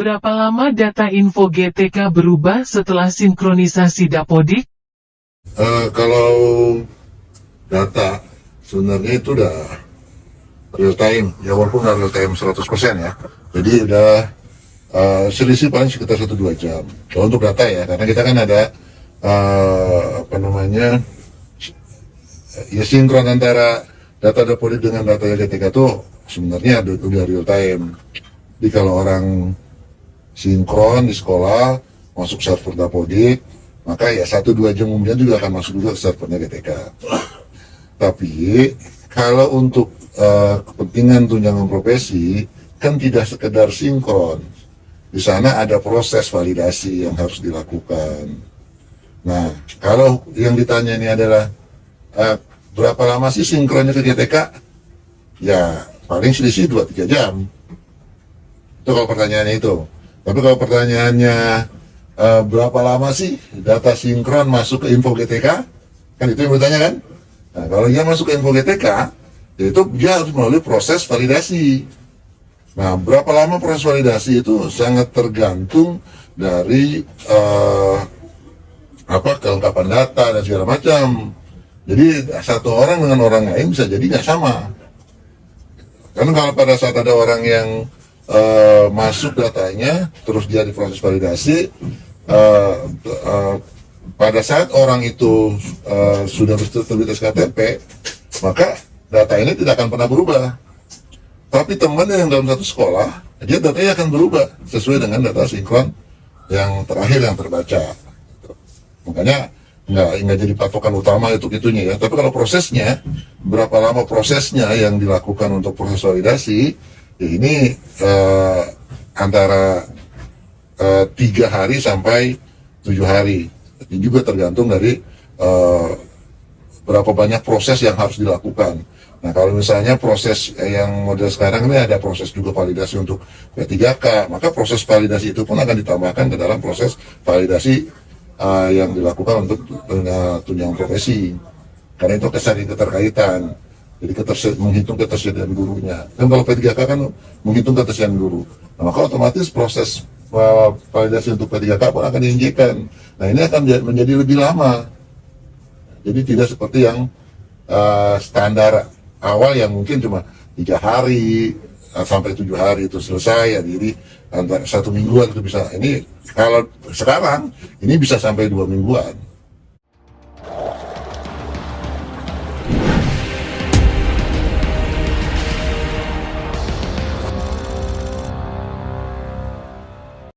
Berapa lama data info GTK berubah setelah sinkronisasi Dapodik? Kalau data sebenarnya itu udah real time ya, walaupun nggak real time 100% ya. Jadi udah selisih paling sekitar 1-2 jam. Kalau untuk data ya, karena kita kan ada apa namanya ya, sinkron antara data Dapodik dengan data GTK itu sebenarnya udah real time. Jadi kalau orang sinkron di sekolah masuk server Dapodik, maka ya 1-2 jam kemudian juga akan masuk juga ke servernya GTK. Tapi kalau untuk kepentingan tunjangan profesi kan tidak sekedar sinkron, di sana ada proses validasi yang harus dilakukan. Nah, kalau yang ditanya ini adalah berapa lama sih sinkronnya ke GTK, ya paling selisih 2-3 jam. Itu kalau pertanyaannya itu. Tapi kalau pertanyaannya berapa lama sih data sinkron masuk ke info GTK, kan itu yang bertanya kan. Nah, kalau dia masuk ke info GTK, itu dia harus melalui proses validasi. Nah, berapa lama proses validasi itu sangat tergantung dari kelengkapan data dan segala macam. Jadi satu orang dengan orang lain bisa jadi nggak sama. Karena kalau pada saat ada orang yang masuk datanya, terus dia diproses validasi, pada saat orang itu sudah terbit SKTP, maka data ini tidak akan pernah berubah. Tapi temannya yang dalam satu sekolah, dia datanya akan berubah sesuai dengan data sinkron yang terakhir yang terbaca. Makanya nggak jadi patokan utama itu itunya ya. Tapi kalau prosesnya, berapa lama prosesnya yang dilakukan untuk proses validasi, ya ini antara 3 hari sampai 7 hari. Ini juga tergantung dari berapa banyak proses yang harus dilakukan. Nah, kalau misalnya proses yang model sekarang ini ada proses juga validasi untuk P3K, maka proses validasi itu pun akan ditambahkan ke dalam proses validasi yang dilakukan untuk tunjangan profesi. Karena itu keterkaitan. Jadi menghitung ketersediaan gurunya. Dan kalau P3K kan menghitung ketersediaan guru. Nah, maka otomatis proses validasi untuk P3K pun akan diinjekkan. Nah, ini akan menjadi lebih lama. Jadi tidak seperti yang standar awal yang mungkin cuma 3 hari sampai 7 hari itu selesai ya. Jadi antara 1 mingguan itu bisa. Ini kalau sekarang ini bisa sampai 2 mingguan.